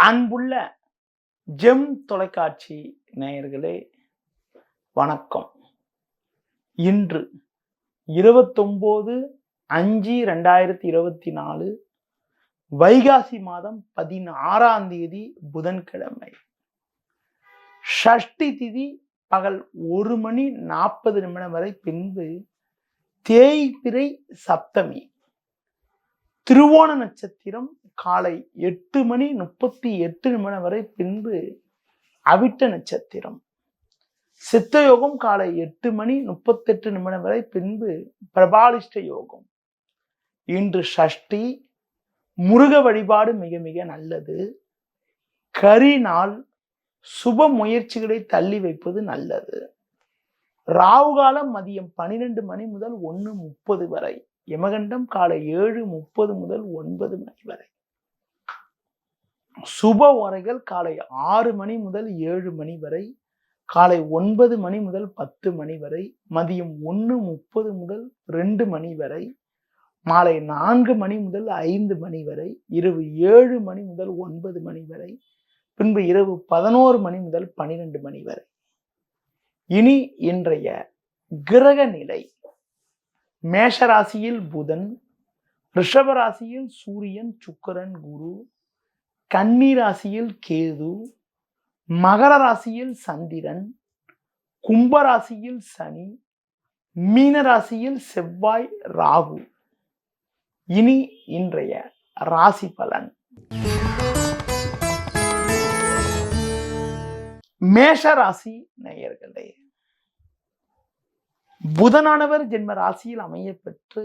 அன்புள்ள ஜெம் தொலைக்காட்சி நேயர்களே வணக்கம். இன்று 29/5/2024 வைகாசி மாதம் 16ஆம் தேதி புதன்கிழமை. ஷஷ்டி திதி பகல் 1:40 வரை, பின்பு தேய்பிறை சப்தமி. திருவோண நட்சத்திரம் காலை 8:38 வரை, பின்பு அவிட்ட நட்சத்திரம். சித்தயோகம் காலை 8:38 வரை, பின்பு பிரபாலிஷ்ட யோகம். இன்று ஷஷ்டி. முருக வழிபாடு மிக மிக நல்லது. கரிநாள். சுப முயற்சிகளை தள்ளி வைப்பது நல்லது. ராவுகாலம் மதியம் 12 முதல் 1:30 வரை. யமகண்டம் காலை 7:30 முதல் 9 வரை. சுப ஓரைகள் காலை 6 முதல் 7 வரை, காலை 9 முதல் 10 வரை, மதியம் 1:30 முதல் 2 வரை, மாலை 4 முதல் 5 வரை, இரவு 7 முதல் 9 வரை, பின்பு இரவு 11 முதல் 12 வரை. இனி இன்றைய கிரக நிலை. மேஷராசியில் புதன், ரிஷபராசியில் சூரியன், சுக்கிரன், குரு, கன்னி ராசியில் கேது, மகர ராசியில் சந்திரன், கும்பராசியில் சனி, மீன ராசியில் செவ்வாய், ராகு. இனி இன்றைய ராசி பலன். மேஷ ராசி நேயர்களே, புதனானவர் ஜென்ம ராசியில் அமைய பெற்று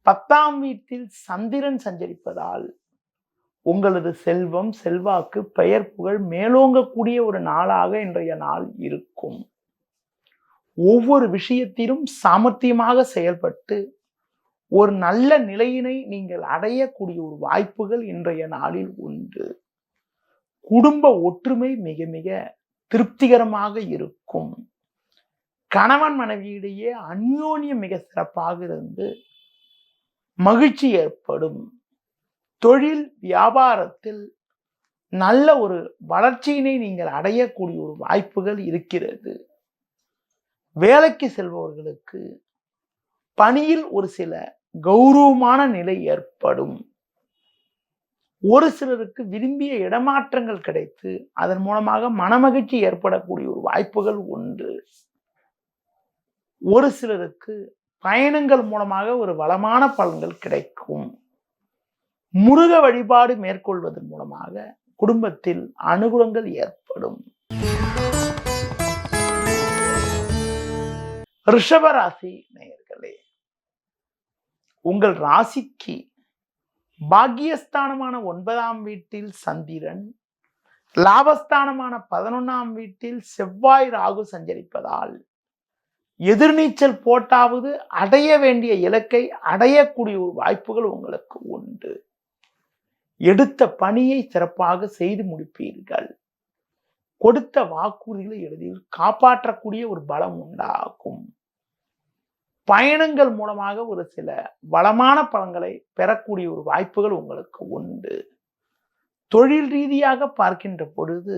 10ஆம் வீட்டில் சந்திரன் சஞ்சரிப்பதால் உங்களது செல்வம், செல்வாக்கு, பெயர் புகழ் மேலோங்கக்கூடிய ஒரு நாளாக இன்றைய நாள் இருக்கும். ஒவ்வொரு விஷயத்திலும் சாமர்த்தியமாக செயல்பட்டு ஒரு நல்ல நிலையினை நீங்கள் அடையக்கூடிய ஒரு வாய்ப்புகள் இன்றைய நாளில் உண்டு. குடும்ப ஒற்றுமை மிக மிக திருப்திகரமாக இருக்கும். கணவன் மனைவியிடையே அந்யோன்யம் மிக சிறப்பாக இருந்து மகிழ்ச்சி ஏற்படும். தொழில் வியாபாரத்தில் நல்ல ஒரு வளர்ச்சியினை நீங்கள் அடையக்கூடிய ஒரு வாய்ப்புகள் இருக்கிறது. வேலைக்கு செல்பவர்களுக்கு பணியில் ஒரு சில கௌரவமான நிலை ஏற்படும். ஒரு சிலருக்கு விரும்பிய இடமாற்றங்கள் கிடைத்து அதன் மூலமாக மனமகிழ்ச்சி ஏற்படக்கூடிய ஒரு வாய்ப்புகள் உண்டு. ஒரு சிலருக்கு பயணங்கள் மூலமாக ஒரு வளமான பலன்கள் கிடைக்கும். முருக வழிபாடு மேற்கொள்வதன் மூலமாக குடும்பத்தில் அனுகூலங்கள் ஏற்படும். ரிஷப ராசி நேயர்களே, உங்கள் ராசிக்கு பாக்கியஸ்தானமான 9ஆம் வீட்டில் சந்திரன், லாபஸ்தானமான 11ஆம் வீட்டில் செவ்வாய், ராகு சஞ்சரிப்பதால் எதிர்நீச்சல் போட்டாவது அடைய வேண்டிய இலக்கை அடையக்கூடிய ஒரு வாய்ப்புகள் உங்களுக்கு உண்டு. எடுத்த பணியை சிறப்பாக செய்து முடிப்பீர்கள். கொடுத்த வாக்குறுதிகளை எளிதில் காப்பாற்றக்கூடிய ஒரு பலம் உண்டாகும். பயணங்கள் மூலமாக ஒரு சில வளமான பலன்களை பெறக்கூடிய ஒரு வாய்ப்புகள் உங்களுக்கு உண்டு. தொழில் ரீதியாக பார்க்கின்ற பொழுது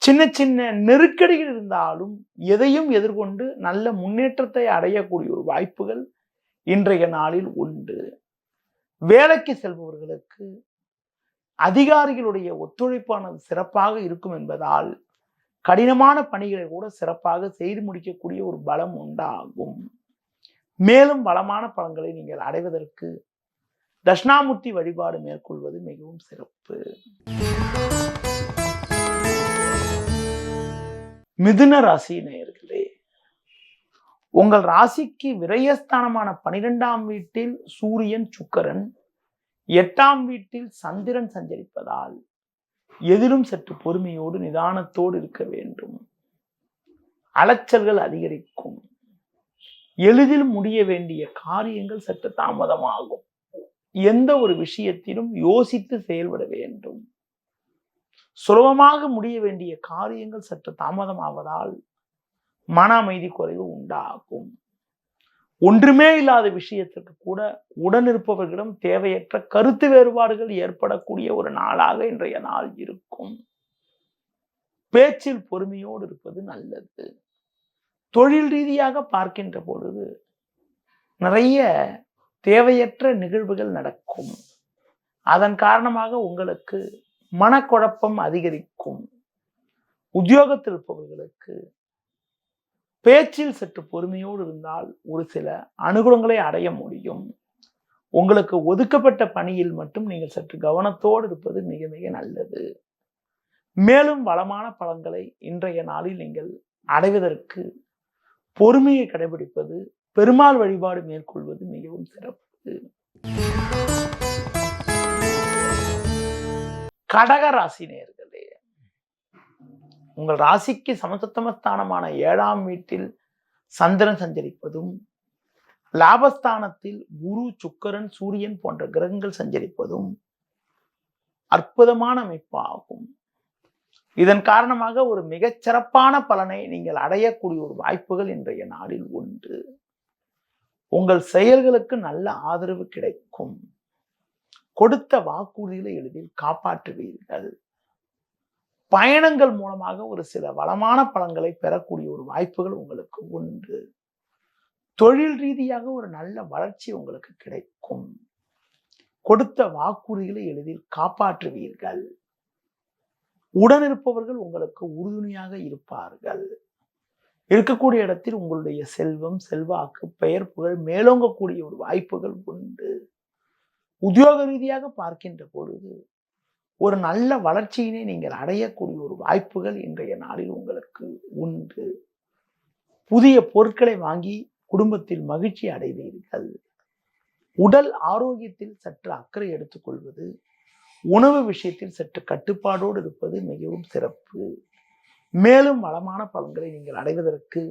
சின்ன சின்ன நெருக்கடிகள் இருந்தாலும் எதையும் எதிர்கொண்டு நல்ல முன்னேற்றத்தை அடையக்கூடிய ஒரு வாய்ப்புகள் இன்றைய நாளில் உண்டு. வேலைக்கு செல்பவர்களுக்கு அதிகாரிகளுடைய ஒத்துழைப்பானது சிறப்பாக இருக்கும் என்பதால் கடினமான பணிகளை கூட சிறப்பாக செய்து முடிக்கக்கூடிய ஒரு பலம் உண்டாகும். மேலும் வளமான பலன்களை நீங்கள் அடைவதற்கு தட்சிணாமூர்த்தி வழிபாடு மேற்கொள்வது மிகவும் சிறப்பு. மிதுன ராசி நேயர்களே, உங்கள் ராசிக்கு விரயஸ்தானமான 12ஆம் வீட்டில் சூரியன், சுக்கிரன், 8ஆம் வீட்டில் சந்திரன் சஞ்சரிப்பதால் எதிலும் சற்று பொறுமையோடு நிதானத்தோடு இருக்க வேண்டும். அலைச்சல்கள் அதிகரிக்கும். எளிதில் முடிய வேண்டிய காரியங்கள் சற்று தாமதமாகும். எந்த ஒரு விஷயத்திலும் யோசித்து செயல்பட வேண்டும். சுலபமாக முடிய வேண்டிய காரியங்கள் சற்று தாமதமாவதால் மன அமைதி குறைவு உண்டாகும். ஒன்றுமே இல்லாத விஷயத்திற்கு கூட உடன் இருப்பவர்களிடம் தேவையற்ற கருத்து வேறுபாடுகள் ஏற்படக்கூடிய ஒரு நாளாக இன்றைய நாள் இருக்கும். பேச்சில் பொறுமையோடு இருப்பது நல்லது. தொழில் ரீதியாக பார்க்கின்ற பொழுது நிறைய தேவையற்ற நிகழ்வுகள் நடக்கும். அதன் காரணமாக உங்களுக்கு மனக்குழப்பம் அதிகரிக்கும். உத்தியோகத்தில் இருப்பவர்களுக்கு பேச்சில் சற்று பொறுமையோடு இருந்தால் ஒரு சில அனுகூலங்களை அடைய முடியும். உங்களுக்கு ஒதுக்கப்பட்ட பணியில் மட்டும் நீங்கள் சற்று கவனத்தோடு இருப்பது மிக மிக நல்லது. மேலும் வளமான பலன்களை இன்றைய நாளில் நீங்கள் அடைவதற்கு பொறுமையை கடைபிடிப்பது, பெருமாள் வழிபாடு மேற்கொள்வது மிகவும் சிறப்பு. கடக ராசி நேயர்களே, உங்கள் ராசிக்கு சமசப்தமஸ்தானமான 7ஆம் வீட்டில் சந்திரன் சஞ்சரிப்பதும், லாபஸ்தானத்தில் குரு, சுக்கிரன், சூரியன் போன்ற கிரகங்கள் சஞ்சரிப்பதும் அற்புதமான அமைப்பாகும். இதன் காரணமாக ஒரு மிகச் சிறப்பான பலனை நீங்கள் அடையக்கூடிய ஒரு வாய்ப்புகள் இன்றைய நாளில் உண்டு. உங்கள் செயல்களுக்கு நல்ல ஆதரவு கிடைக்கும். கொடுத்த வாக்குறுதிகளை எளிதில் காப்பாற்றுவீர்கள். பயணங்கள் மூலமாக ஒரு சில வளமான பலன்களை பெறக்கூடிய ஒரு வாய்ப்புகள் உங்களுக்கு உண்டு. தொழில் ரீதியாக ஒரு நல்ல வளர்ச்சி உங்களுக்கு கிடைக்கும். கொடுத்த வாக்குறுதிகளை எளிதில் காப்பாற்றுவீர்கள். உடன் இருப்பவர்கள் உங்களுக்கு உறுதுணையாக இருப்பார்கள். இருக்கக்கூடிய இடத்தில் உங்களுடைய செல்வம், செல்வாக்கு, பெயர் புகழ் மேலோங்கக்கூடிய ஒரு வாய்ப்புகள் உண்டு. உத்தியோக ரீதியாக பார்க்கின்ற பொழுது ஒரு நல்ல வளர்ச்சியினை நீங்கள் அடையக்கூடிய ஒரு வாய்ப்புகள் இன்றைய நாளில் உங்களுக்கு உண்டு. புதிய பொருட்களை வாங்கி குடும்பத்தில் மகிழ்ச்சி அடைவீர்கள். உடல் ஆரோக்கியத்தில் சற்று அக்கறை எடுத்துக்கொள்வது, உணவு விஷயத்தில் சற்று கட்டுப்பாடோடு இருப்பது மிகவும் சிறப்பு. மேலும் வளமான பலன்களை நீங்கள் அடைவதற்கு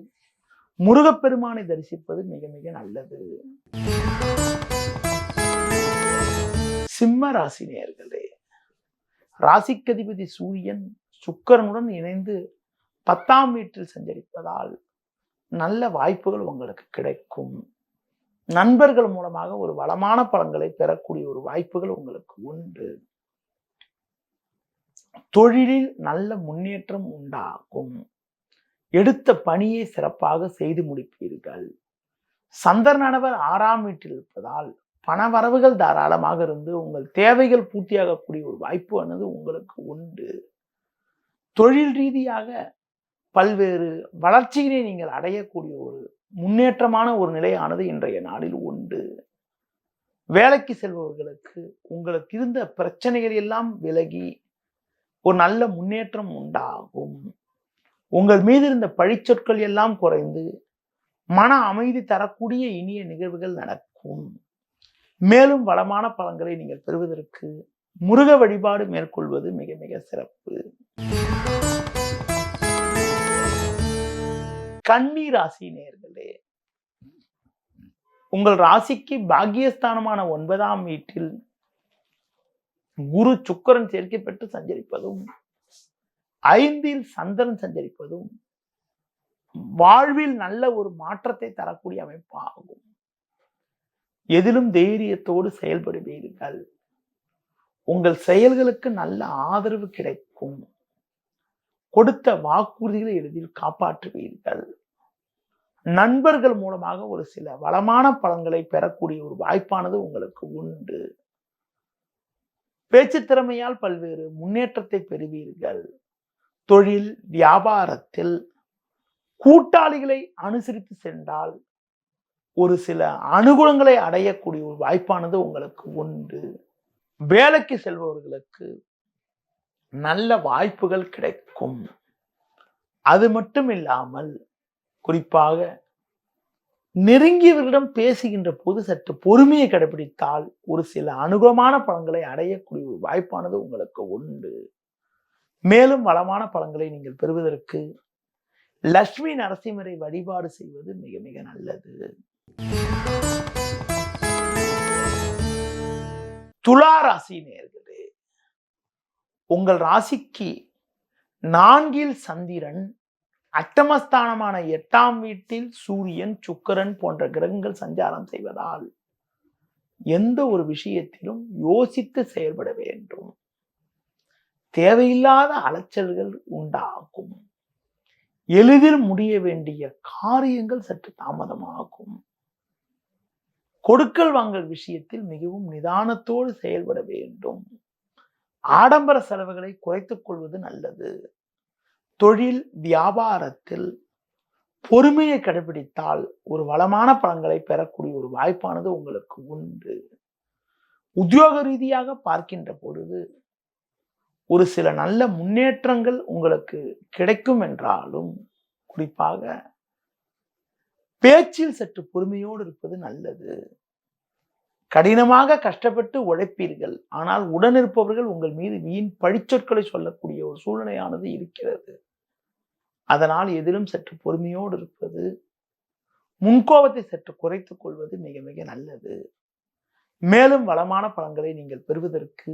முருகப்பெருமானை தரிசிப்பது மிக மிக நல்லது. சிம்ம ராசி நேயர்களே, ராசிக்கதிபதி சூரியன் சுக்கிரனுடன் இணைந்து 10ஆம் வீட்டில் சஞ்சரிப்பதால் நல்ல வாய்ப்புகள் உங்களுக்கு கிடைக்கும். நண்பர்கள் மூலமாக ஒரு வளமான பலன்களை பெறக்கூடிய ஒரு வாய்ப்புகள் உங்களுக்கு உண்டு. தொழிலில் நல்ல முன்னேற்றம் உண்டாகும். எடுத்த பணியை சிறப்பாக செய்து முடிப்பீர்கள். சந்திரனவர் 6ஆம் வீட்டில் இருப்பதால் பணவரவுகள் தாராளமாக இருந்து உங்கள் தேவைகள் பூர்த்தியாகக்கூடிய ஒரு வாய்ப்பு உங்களுக்கு உண்டு. தொழில் ரீதியாக பல்வேறு வளர்ச்சிகளை நீங்கள் அடையக்கூடிய ஒரு முன்னேற்றமான ஒரு நிலையானது இன்றைய நாளில் உண்டு. வேலைக்கு செல்பவர்களுக்கு உங்களுக்கு இருந்த பிரச்சனைகள் எல்லாம் விலகி ஒரு நல்ல முன்னேற்றம் உண்டாகும். உங்கள் மீது இருந்த பழிச்சொற்கள் எல்லாம் குறைந்து மன அமைதி தரக்கூடிய இனிய நிகழ்வுகள் நடக்கும். மேலும் வளமான பலன்களை நீங்கள் பெறுவதற்கு முருக வழிபாடு மேற்கொள்வது மிக மிக சிறப்பு. கன்னி ராசி நேயர்களே, உங்கள் ராசிக்கு பாக்கியஸ்தானமான 9ஆம் வீட்டில் குரு சுக்கிரன் சேர்க்கை பெற்று சஞ்சரிப்பதும், 5இல் சந்திரன் சஞ்சரிப்பதும் வாழ்வில் நல்ல ஒரு மாற்றத்தை தரக்கூடிய அமைப்பாகும். எதிலும் தைரியத்தோடு செயல்படுவீர்கள். உங்கள் செயல்களுக்கு நல்ல ஆதரவு கிடைக்கும். கொடுத்த வாக்குறுதிகளை எளிதில் காப்பாற்றுவீர்கள். நண்பர்கள் மூலமாக ஒரு சில வளமான பலன்களை பெறக்கூடிய ஒரு வாய்ப்பானது உங்களுக்கு உண்டு. பேச்சு திறமையால் பல்வேறு முன்னேற்றத்தை பெறுவீர்கள். தொழில் வியாபாரத்தில் கூட்டாளிகளை அனுசரித்து சென்றால் ஒரு சில அனுகூலங்களை அடையக்கூடிய ஒரு வாய்ப்பானது உங்களுக்கு உண்டு. வேலைக்கு செல்பவர்களுக்கு நல்ல வாய்ப்புகள் கிடைக்கும். அது மட்டும் இல்லாமல் குறிப்பாக நெருங்கியவர்களிடம் பேசுகின்ற போது சற்று பொறுமையை கடைபிடித்தால் ஒரு சில அனுகூலமான பலன்களை அடையக்கூடிய ஒரு வாய்ப்பானது உங்களுக்கு உண்டு. மேலும் வளமான பலன்களை நீங்கள் பெறுவதற்கு லட்சுமி நரசிம்மரை வழிபாடு செய்வது மிக மிக நல்லது. துலா ராசி நேயர்களே, உங்கள் ராசிக்கு 4இல் சந்திரன், அட்டமஸ்தானமான 8ஆம் வீட்டில் சூரியன், சுக்கிரன் போன்ற கிரகங்கள் சஞ்சாரம் செய்வதால் எந்த ஒரு விஷயத்திலும் யோசித்து செயல்பட வேண்டும். தேவையில்லாத அலைச்சல்கள் உண்டாகும். எளிதில் முடிய வேண்டிய காரியங்கள் சற்று தாமதமாகும். கொடுக்கல் வாங்கல் விஷயத்தில் மிகவும் நிதானத்தோடு செயல்பட வேண்டும். ஆடம்பர செலவுகளை குறைத்துக் கொள்வது நல்லது. தொழில் வியாபாரத்தில் பொறுமையை கடைபிடித்தால் ஒரு வளமான பலன்களை பெறக்கூடிய ஒரு வாய்ப்பானது உங்களுக்கு உண்டு. உத்தியோக ரீதியாக பார்க்கின்ற பொழுது ஒரு சில நல்ல முன்னேற்றங்கள் உங்களுக்கு கிடைக்கும் என்றாலும் குறிப்பாக பேச்சில் சற்று பொறுமையோடு இருப்பது நல்லது. கடினமாக கஷ்டப்பட்டு உழைப்பீர்கள், ஆனால் உடனிருப்பவர்கள் உங்கள் மீது வீண் பழிச்சொற்களை சொல்லக்கூடிய ஒரு சூழ்நிலையானது இருக்கிறது. அதனால் எதிலும் சற்று பொறுமையோடு இருப்பது, முன்கோபத்தை சற்று குறைத்துக் கொள்வது மிக மிக நல்லது. மேலும் வளமான பலன்களை நீங்கள் பெறுவதற்கு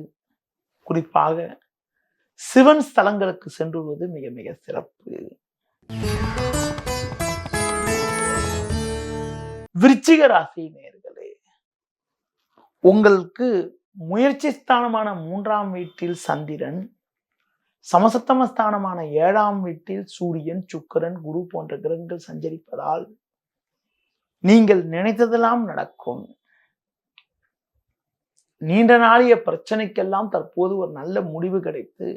குறிப்பாக சிவன் ஸ்தலங்களுக்கு சென்றுவது மிக மிக சிறப்பு. விருச்சிக ராசி நேயர்களே, உங்களுக்கு முயற்சி ஸ்தானமான 3ஆம் வீட்டில் சந்திரன், சமசப்தம ஸ்தானமான 7ஆம் வீட்டில் சூரியன், சுக்கிரன், குரு போன்ற கிரகங்கள் சஞ்சரிப்பதால் நீங்கள் நினைத்ததெல்லாம் நடக்கும். நீண்ட நாளிய பிரச்சனைக்கெல்லாம் தற்போது ஒரு நல்ல முடிவு கிடைத்து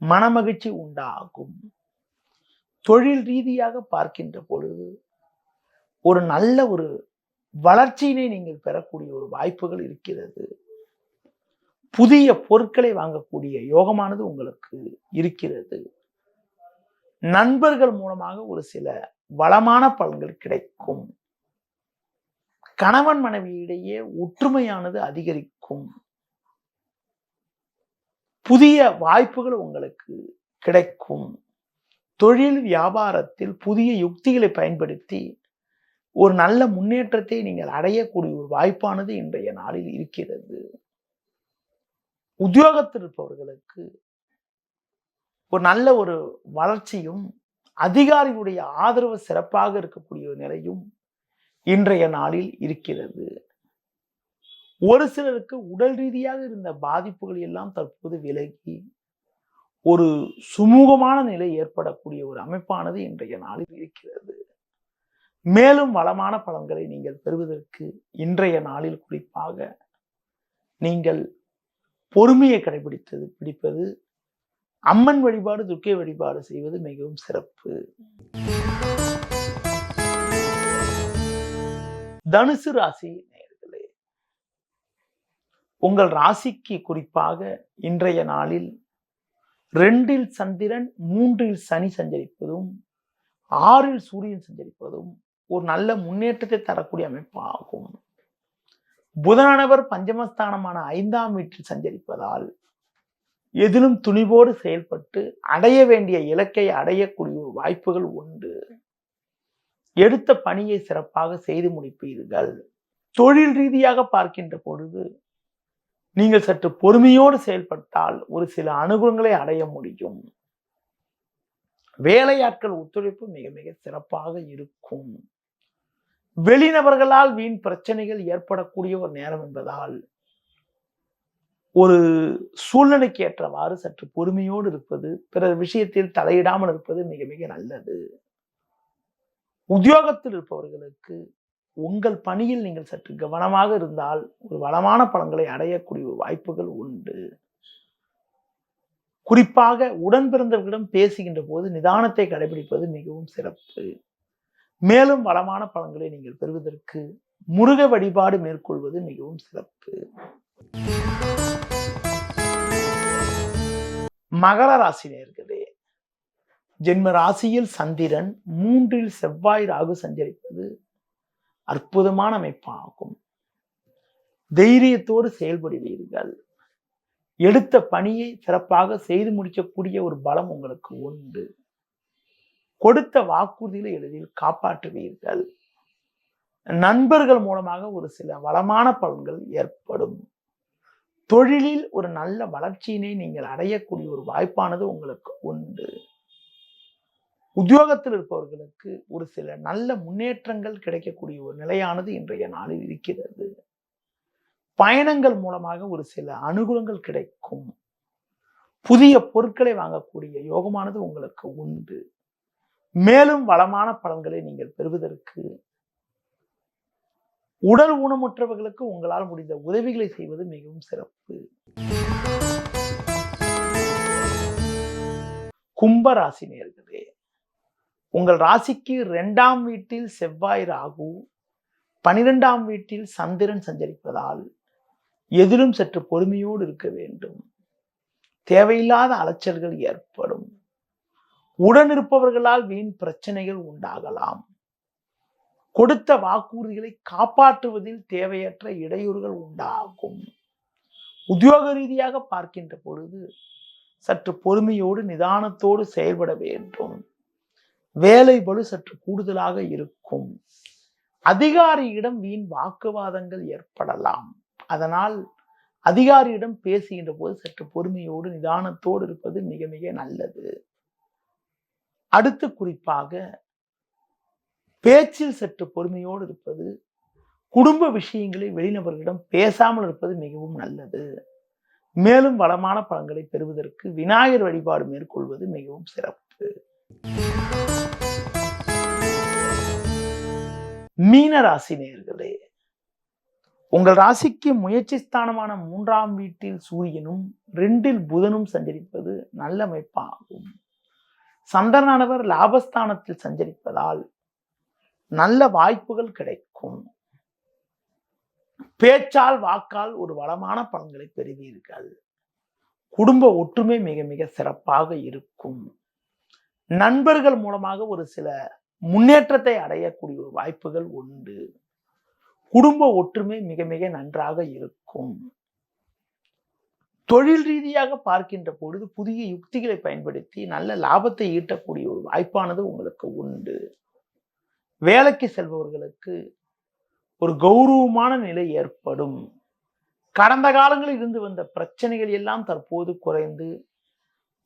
மனமகிழ்ச்சி உண்டாகும். தொழில் ரீதியாக பார்க்கின்ற பொழுது ஒரு நல்ல ஒரு வளர்ச்சியினை நீங்கள் பெறக்கூடிய ஒரு வாய்ப்புகள் இருக்கிறது. புதிய பொருட்களை வாங்கக்கூடிய யோகமானது உங்களுக்கு இருக்கிறது. நண்பர்கள் மூலமாக ஒரு சில வளமான பலன்கள் கிடைக்கும். கணவன் மனைவியிடையே ஒற்றுமையானது அதிகரிக்கும். புதிய வாய்ப்புகள் உங்களுக்கு கிடைக்கும். தொழில் வியாபாரத்தில் புதிய யுக்திகளை பயன்படுத்தி ஒரு நல்ல முன்னேற்றத்தை நீங்கள் அடையக்கூடிய ஒரு வாய்ப்பானது இன்றைய நாளில் இருக்கிறது. உத்தியோகத்தில் இருப்பவர்களுக்கு ஒரு நல்ல ஒரு வளர்ச்சியும் அதிகாரிகளுடைய ஆதரவு சிறப்பாக இருக்கக்கூடிய ஒரு நிலையும் இன்றைய நாளில் இருக்கிறது. ஒரு சிலருக்கு உடல் ரீதியாக இருந்த பாதிப்புகள் எல்லாம் தற்போது விலகி ஒரு சுமூகமான நிலை ஏற்படக்கூடிய ஒரு அமைப்பானது இன்றைய நாளில் இருக்கிறது. மேலும் வளமான பலன்களை நீங்கள் பெறுவதற்கு இன்றைய நாளில் குறிப்பாக நீங்கள் பொறுமையை பிடிப்பது, அம்மன் வழிபாடு, துர்க்கை வழிபாடு செய்வது மிகவும் சிறப்பு. தனுசு ராசி நேயர்களே, உங்கள் ராசிக்கு குறிப்பாக இன்றைய நாளில் 2இல் சந்திரன், 3இல் சனி சஞ்சரிப்பதும் 6இல் சூரியன் சஞ்சரிப்பதும் ஒரு நல்ல முன்னேற்றத்தை தரக்கூடிய அமைப்பு ஆகும். புதனானவர் பஞ்சமஸ்தானமான 5ஆம் வீட்டில் சஞ்சரிப்பதால் எதிலும் துணிவோடு செயல்பட்டு அடைய வேண்டிய இலக்கை அடையக்கூடிய வாய்ப்புகள் உண்டு. எடுத்த பணியை சிறப்பாக செய்து முடிப்பீர்கள். தொழில் ரீதியாக பார்க்கின்ற பொழுது நீங்கள் சற்று பொறுமையோடு செயல்பட்டால் ஒரு சில அனுகூலங்களை அடைய முடியும். வேலையாட்கள் ஒத்துழைப்பு மிக மிக சிறப்பாக இருக்கும். வெளிநபர்களால் வீண் பிரச்சனைகள் ஏற்படக்கூடிய ஒரு நேரம் என்பதால் ஒரு சூழ்நிலைக்கு ஏற்றவாறு சற்று பொறுமையோடு இருப்பது, பிறர் விஷயத்தில் தலையிடாமல் இருப்பது மிக மிக நல்லது. உத்தியோகத்தில் இருப்பவர்களுக்கு உங்கள் பணியில் நீங்கள் சற்று கவனமாக இருந்தால் ஒரு வளமான பலன்களை அடையக்கூடிய வாய்ப்புகள் உண்டு. குறிப்பாக உடன் பிறந்தவர்களிடம் பேசுகின்ற போது நிதானத்தை கடைபிடிப்பது மிகவும் சிறப்பு. மேலும் வளமான பலன்களை நீங்கள் பெறுவதற்கு முருக வழிபாடு மேற்கொள்வது மிகவும் சிறப்பு. மகர ராசி நேயர்களே, ஜென்ம ராசியில் சந்திரன், 3இல் செவ்வாய், ராகு சஞ்சரிப்பது அற்புதமான அமைப்பாகும். தைரியத்தோடு செயல்படுவீர்கள். எடுத்த பணியை சிறப்பாக செய்து முடிக்கக்கூடிய ஒரு பலம் உங்களுக்கு உண்டு. கொடுத்த வாக்குறுதிகளை எளிதில் காப்பாற்றுவீர்கள். நண்பர்கள் மூலமாக ஒரு சில வளமான பலன்கள் ஏற்படும். தொழிலில் ஒரு நல்ல வளர்ச்சியினை நீங்கள் அடையக்கூடிய ஒரு வாய்ப்பானது உங்களுக்கு உண்டு. உத்தியோகத்தில் இருப்பவர்களுக்கு ஒரு சில நல்ல முன்னேற்றங்கள் கிடைக்கக்கூடிய ஒரு நிலையானது இன்றைய நாளில் இருக்கிறது. பயணங்கள் மூலமாக ஒரு சில அனுகூலங்கள் கிடைக்கும். புதிய பொருட்களை வாங்கக்கூடிய யோகமானது உங்களுக்கு உண்டு. மேலும் வளமான பலன்களை நீங்கள் பெறுவதற்கு உடல் ஊனமுற்றவர்களுக்கு உங்களால் முடிந்த உதவிகளை செய்வது மிகவும் சிறப்பு. கும்ப ராசி நேயர்களே, உங்கள் ராசிக்கு 2ஆம் வீட்டில் செவ்வாய் ராகு, 12ஆம் வீட்டில் சந்திரன் சஞ்சரிப்பதால் எதிலும் சற்று பொறுமையோடு இருக்க வேண்டும். தேவையில்லாத அலைச்சல்கள் ஏற்படும். உடனிருப்பவர்களால் வீண் பிரச்சனைகள் உண்டாகலாம். கொடுத்த வாக்குறுதிகளை காப்பாற்றுவதில் தேவையற்ற இடையூறுகள் உண்டாகும். உத்தியோக ரீதியாக பார்க்கின்ற பொழுது சற்று பொறுமையோடு நிதானத்தோடு செயல்பட வேண்டும். வேலை பளு சற்று கூடுதலாக இருக்கும். அதிகாரியிடம் வீண் வாக்குவாதங்கள் ஏற்படலாம். அதனால் அதிகாரியிடம் பேசுகின்ற போது சற்று பொறுமையோடு நிதானத்தோடு இருப்பது மிக மிக நல்லது. அடுத்து குறிப்பாக பேச்சில் சற்று பொறுமையோடு இருப்பது, குடும்ப விஷயங்களை வெளிநபர்களிடம் பேசாமல் இருப்பது மிகவும் நல்லது. மேலும் வளமான பலன்களை பெறுவதற்கு விநாயகர் வழிபாடு மேற்கொள்வது மிகவும் சிறப்பு. மீன ராசி நேயர்களே, உங்கள் ராசிக்கு முயற்சி ஸ்தானமான 3ஆம் வீட்டில் சூரியனும் 2இல் புதனும் சஞ்சரிப்பது நல்ல அமைப்பாகும். சந்திரனானவர் லாபஸ்தானத்தில் சஞ்சரிப்பதால் நல்ல வாய்ப்புகள் கிடைக்கும். பேச்சால் வாக்கால் ஒரு வளமான பலன்களை பெறுவீர்கள். குடும்ப ஒற்றுமை மிக மிக சிறப்பாக இருக்கும். நண்பர்கள் மூலமாக ஒரு சில முன்னேற்றத்தை அடையக்கூடிய ஒரு வாய்ப்புகள் உண்டு. குடும்ப ஒற்றுமை மிக மிக நன்றாக இருக்கும். தொழில் ரீதியாக பார்க்கின்ற பொழுது புதிய யுக்திகளை பயன்படுத்தி நல்ல லாபத்தை ஈட்டக்கூடிய ஒரு வாய்ப்பானது உங்களுக்கு உண்டு. வேலைக்கு செல்பவர்களுக்கு ஒரு கௌரவமான நிலை ஏற்படும். கடந்த காலங்களில் இருந்து வந்த பிரச்சனைகள் எல்லாம் தற்போது குறைந்து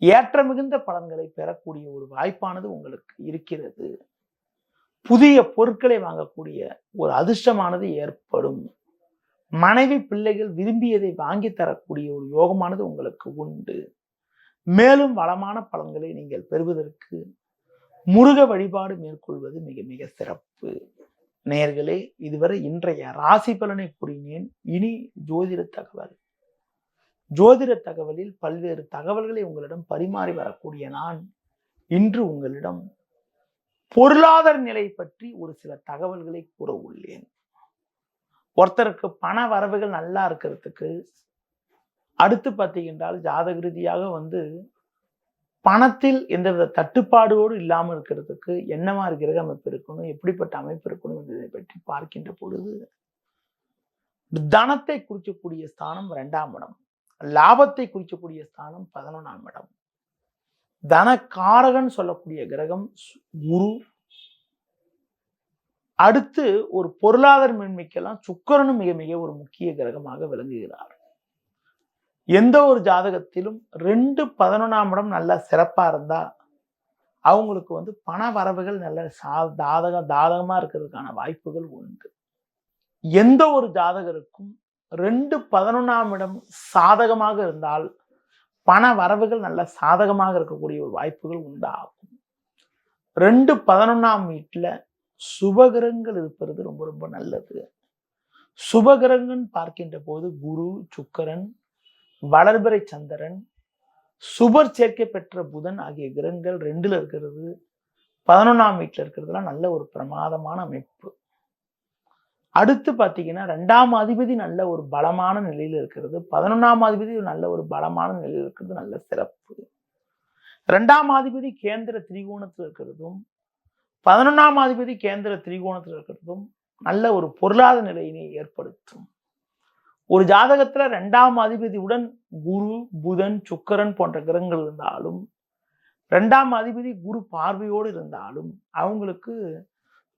ஏற்ற மிகுந்த பலன்களை பெறக்கூடிய ஒரு வாய்ப்பானது உங்களுக்கு இருக்கிறது. புதிய பொருட்களை வாங்கக்கூடிய ஒரு அதிர்ஷ்டமானது ஏற்படும். மனைவி பிள்ளைகள் விரும்பியதை வாங்கி தரக்கூடிய ஒரு யோகமானது உங்களுக்கு உண்டு. மேலும் வளமான பலன்களை நீங்கள் பெறுவதற்கு முருக வழிபாடு மேற்கொள்வது மிக மிக சிறப்பு. நேயர்களே, இதுவரை இன்றைய ராசி பலனை கூறினேன். இனி ஜோதிட தகவல். ஜோதிட தகவலில் பல்வேறு தகவல்களை உங்களிடம் பரிமாறி வரக்கூடிய நான் இன்று உங்களிடம் பொருளாதார நிலை பற்றி ஒரு சில தகவல்களை கூற உள்ளேன். ஒருத்தருக்கு பண வரவுகள் நல்லா இருக்கிறதுக்கு, அடுத்து பார்த்தீங்கன்றால் ஜாதக ரீதியாக பணத்தில் எந்தவித தட்டுப்பாடோடு இல்லாமல் இருக்கிறதுக்கு என்ன மாதிரி கிரக அமைப்பு இருக்கணும், எப்படிப்பட்ட அமைப்பு இருக்கணும் என்பதை பற்றி பார்க்கின்ற பொழுது, தனத்தை குறிக்கக்கூடிய ஸ்தானம் 2ஆம் இடம், லாபத்தை குறிக்கக்கூடிய ஸ்தானம் 11ஆம் இடம். தனக்காரகன் சொல்லக்கூடிய கிரகம் குரு. அடுத்து ஒரு பொருளாதார மேன்மைக்கெல்லாம் சுக்கிரனும் மிக மிக ஒரு முக்கிய கிரகமாக விளங்குகிறார். எந்த ஒரு ஜாதகத்திலும் 2, 11ஆம் இடம் நல்ல சிறப்பா இருந்தா அவங்களுக்கு பண வரவுகள் நல்ல தாதகமா இருக்கிறதுக்கான வாய்ப்புகள் உண்டு. எந்த ஒரு ஜாதகருக்கும் 2, 11ஆம் இடம் சாதகமாக இருந்தால் பண வரவுகள் நல்ல சாதகமாக இருக்கக்கூடிய ஒரு வாய்ப்புகள் உண்டாகும். 2, 11ஆம் வீட்டுல சுபகிரகங்கள் இருப்பது ரொம்ப ரொம்ப நல்லது. சுபகிரகங்கள் பார்க்கின்ற போது குரு, சுக்கிரன், வளர்பிறை சந்திரன், சுபர் சேர்க்கை பெற்ற புதன் ஆகிய கிரகங்கள் 2ல இருக்கிறது, 11ஆம் வீட்டுல இருக்கிறதுலாம் நல்ல ஒரு பிரமாதமான அமைப்பு. அடுத்து பார்த்தீங்கன்னா 2ஆம் அதிபதி நல்ல ஒரு பலமான நிலையில் இருக்கிறது, 11ஆம் அதிபதி நல்ல ஒரு பலமான நிலையில் இருக்கிறது, நல்ல சிறப்பு. 2ஆம் அதிபதி கேந்திர திரிகோணத்தில் இருக்கிறதும் 11ஆம் அதிபதி கேந்திர திரிகோணத்தில் இருக்கிறதும் நல்ல ஒரு பொருளாதார நிலையினை ஏற்படுத்தும். ஒரு ஜாதகத்துல 2ஆம் அதிபதியுடன் குரு, புதன், சுக்கிரன் போன்ற கிரகங்கள் இருந்தாலும், 2ஆம் அதிபதி குரு பார்வையோடு இருந்தாலும் அவங்களுக்கு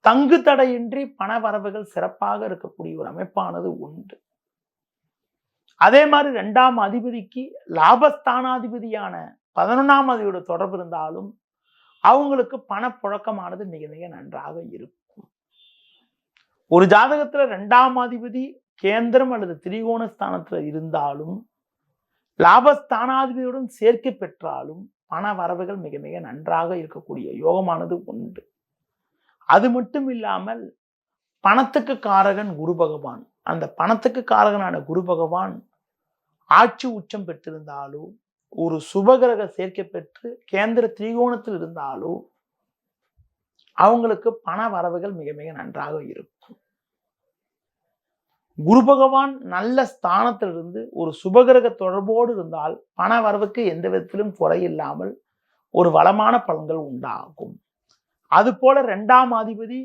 தங்கு தடையின்றி பண வரவுகள் சிறப்பாக இருக்கக்கூடிய ஒரு அமைப்பானது உண்டு. அதே மாதிரி 2ஆம் அதிபதிக்கு லாபஸ்தானாதிபதியான 11ஆம் அதிபதியோட தொடர்பு இருந்தாலும் அவங்களுக்கு பணப்புழக்கமானது மிக மிக நன்றாக இருக்கும். ஒரு ஜாதகத்துல 2ஆம் அதிபதி கேந்திரம் அல்லது திரிகோண ஸ்தானத்துல இருந்தாலும் லாபஸ்தானாதிபதியுடன் சேர்க்கை பெற்றாலும் பண வரவுகள் மிக மிக நன்றாக இருக்கக்கூடிய யோகமானது உண்டு. அது மட்டும் இல்லாமல் பணத்துக்கு காரகன் குரு பகவான், அந்த பணத்துக்கு காரகனான குரு பகவான் ஆட்சி உச்சம் பெற்றிருந்தாலோ ஒரு சுபகிரக சேர்க்கை பெற்று கேந்திர திரிகோணத்தில் இருந்தாலோ அவங்களுக்கு பண வரவுகள் மிக மிக நன்றாக இருக்கும். குரு பகவான் நல்ல ஸ்தானத்திலிருந்து ஒரு சுபகிரக தொடர்போடு இருந்தால் பண வரவுக்கு எந்த விதத்திலும் குறையில்லாமல் ஒரு வளமான பலன்கள் உண்டாகும். அது போல 2ஆம் அதிபதி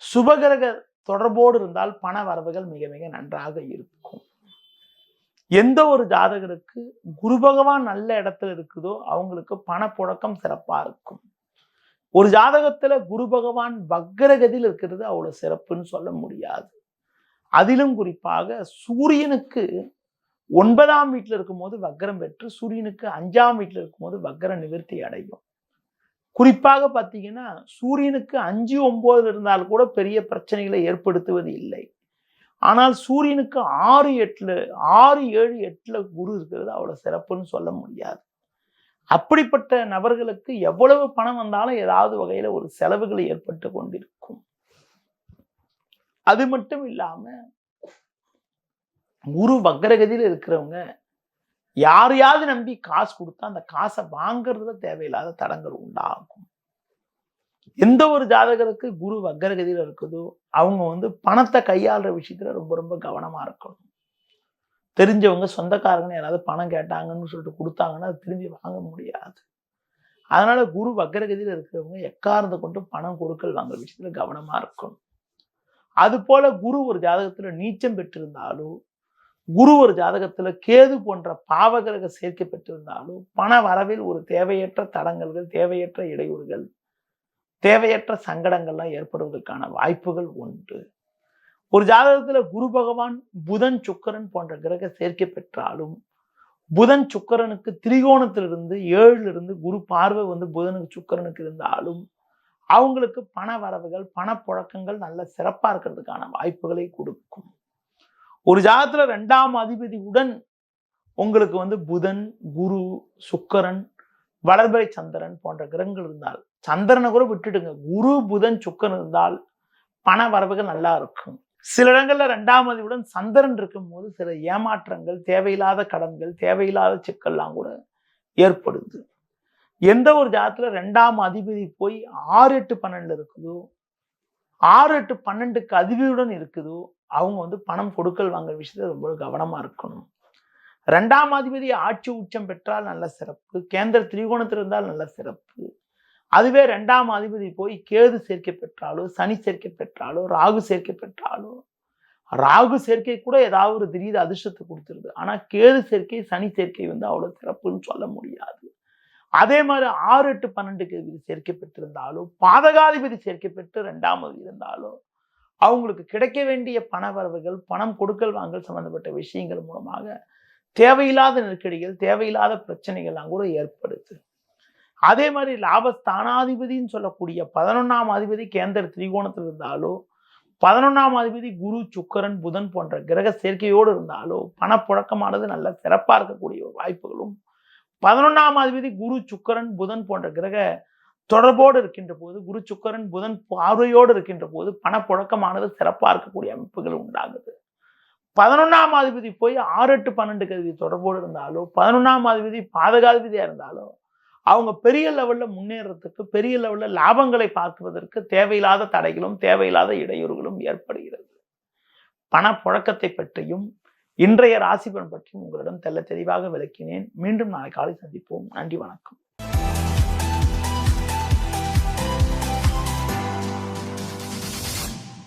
சுபகிரக தொடர்போடு இருந்தால் பண வரவுகள் மிக மிக நன்றாக இருக்கும். எந்த ஒரு ஜாதகருக்கு குரு பகவான் நல்ல இடத்துல இருக்குதோ அவங்களுக்கு பணப்புழக்கம் சிறப்பா இருக்கும். ஒரு ஜாதகத்துல குரு பகவான் வக்ரகதியில் இருக்கிறது அவ்வளவு சிறப்புன்னு சொல்ல முடியாது. அதிலும் குறிப்பாக சூரியனுக்கு 9ஆம் வீட்டில் இருக்கும்போது வக்ரம் பெற்று சூரியனுக்கு 5ஆம் வீட்டில் இருக்கும்போது வக்ர நிவர்த்தி அடையும். குறிப்பாக பார்த்தீங்கன்னா சூரியனுக்கு 5, 9 இருந்தால் கூட பெரிய பிரச்சனைகளை ஏற்படுத்துவது இல்லை. ஆனால் சூரியனுக்கு 6, 7, 8 குரு இருக்கிறது அவ்வளவு சிறப்புன்னு சொல்ல முடியாது. அப்படிப்பட்ட நபர்களுக்கு எவ்வளவு பணம் வந்தாலும் ஏதாவது வகையில ஒரு செலவுகள் ஏற்பட்டு கொண்டிருக்கும். அது மட்டும் இல்லாம குரு வக்ரகதியில் இருக்கிறவங்க யாரையாவது நம்பி காசு கொடுத்தா அந்த காசை வாங்குறதுல தேவையில்லாத தடங்கள் உண்டாகும். எந்த ஒரு ஜாதகருக்கு குரு வக்ரகதியில் இருக்குதோ அவங்க பணத்தை கையாளுற விஷயத்துல ரொம்ப ரொம்ப கவனமா இருக்கணும். தெரிஞ்சவங்க சொந்தக்காரங்க யாராவது பணம் கேட்டாங்கன்னு சொல்லிட்டு கொடுத்தாங்கன்னா அது திரும்பி வாங்க முடியாது. அதனால குரு வக்ரகதியில் இருக்கிறவங்க எக்காரணத்தை கொண்டு பணம் கொடுக்கல் வாங்குற விஷயத்துல கவனமா இருக்கணும். அது போல குரு ஒரு ஜாதகத்துல நீச்சம் பெற்றிருந்தாலும் குரு ஒரு ஜாதகத்துல கேது போன்ற பாவகிரக சேர்க்கை பெற்றிருந்தாலும் பண வரவில் ஒரு தேவையற்ற தடங்கல்கள், தேவையற்ற இடையூறுகள், தேவையற்ற சங்கடங்கள்லாம் ஏற்படுவதற்கான வாய்ப்புகள் உண்டு. ஒரு ஜாதகத்துல குரு பகவான் புதன் சுக்கிரன் போன்ற கிரக சேர்க்கை பெற்றாலும் புதன் சுக்கிரனுக்கு திரிகோணத்திலிருந்து 7லிருந்து குரு பார்வை புதனுக்கு சுக்கிரனுக்கு இருந்தாலும் அவங்களுக்கு பண வரவுகள், பணப்புழக்கங்கள் நல்ல சிறப்பா இருக்கிறதுக்கான வாய்ப்புகளை கொடுக்கும். ஒரு ஜாதகத்துல 2ஆம் அதிபதியுடன் உங்களுக்கு புதன், குரு, சுக்கிரன், வளர்பிறை சந்திரன் போன்ற கிரகங்கள் இருந்தால், சந்திரனை கூட விட்டுடுங்க, குரு, புதன், சுக்கிரன் இருந்தால் பண வரவுகள் நல்லா இருக்கும். சில இடங்கள்ல 2ஆம் அதிபதியுடன் சந்திரன் இருக்கும் போது சில ஏமாற்றங்கள், தேவையில்லாத கடன்கள், தேவையில்லாத சிக்கல்லாம் கூட ஏற்படுது. எந்த ஒரு ஜாதகத்துல 2ஆம் அதிபதி போய் 6, 8, 12 இருக்குதோ, 6, 8, 12க்கு அதிபதியுடன் இருக்குதோ அவங்க பணம் கொடுக்கல் வாங்குற விஷயத்துல ரொம்ப கவனமா இருக்கணும். 2ஆம் அதிபதி ஆட்சி உச்சம் பெற்றால் நல்ல சிறப்பு, கேந்திர திரிகோணத்தில் இருந்தால் நல்ல சிறப்பு. அதுவே 2ஆம் அதிபதி போய் கேது சேர்க்கை பெற்றாலோ, சனி சேர்க்கை பெற்றாலோ, ராகு சேர்க்கை பெற்றாலோ, ராகு சேர்க்கை கூட ஏதாவது ஒரு திடீர் அதிர்ஷ்டத்தை கொடுத்துருது. ஆனா கேது சேர்க்கை, சனி சேர்க்கை அவ்வளவு சிறப்புன்னு சொல்ல முடியாது. அதே மாதிரி 6, 8, 12க்கு சேர்க்கை பெற்றிருந்தாலோ, பாதகாதிபதி சேர்க்கை பெற்று 2ஆம் அதிபதி இருந்தாலோ அவங்களுக்கு கிடைக்க வேண்டிய பண வரவுகள், பணம் கொடுக்கல் வாங்கல் சம்பந்தப்பட்ட விஷயங்கள் மூலமாக தேவையில்லாத நெருக்கடிகள், தேவையில்லாத பிரச்சனைகள்லாம் கூட ஏற்படுது. அதே மாதிரி லாபஸ்தானாதிபதினு சொல்லக்கூடிய 11ஆம் அதிபதி கேந்திர திரிகோணத்தில் இருந்தாலோ, 11ஆம் அதிபதி குரு, சுக்கிரன், புதன் போன்ற கிரக சேர்க்கையோடு இருந்தாலோ பணப்புழக்கமானது நல்ல சிறப்பா இருக்கக்கூடிய வாய்ப்புகளும், 11ஆம் அதிபதி குரு, சுக்கிரன், புதன் போன்ற கிரக தொடர்போடு இருக்கின்ற போது, குரு, சுக்கிரன், புதன் பார்வையோடு இருக்கின்ற போது பணப்புழக்கமானது சிறப்பா இருக்கக்கூடிய அமைப்புகள் உண்டாகுது. 11ஆம் அதிபதி போய் 6, 8, 12க்கு தொடர்போடு இருந்தாலோ, 11ஆம் அதிபதி பாதகாதிபதியா இருந்தாலோ அவங்க பெரிய லெவல்ல முன்னேறதுக்கு, பெரிய லெவல்ல லாபங்களை பார்க்குவதற்கு தேவையில்லாத தடைகளும், தேவையில்லாத இடையூறுகளும் ஏற்படுகிறது. பணப்புழக்கத்தை பற்றியும் இன்றைய ராசி பலன் பற்றியும் உங்களிடம் தெளிவாக விளக்கினேன். மீண்டும் நாளை காலை சந்திப்போம். நன்றி, வணக்கம்.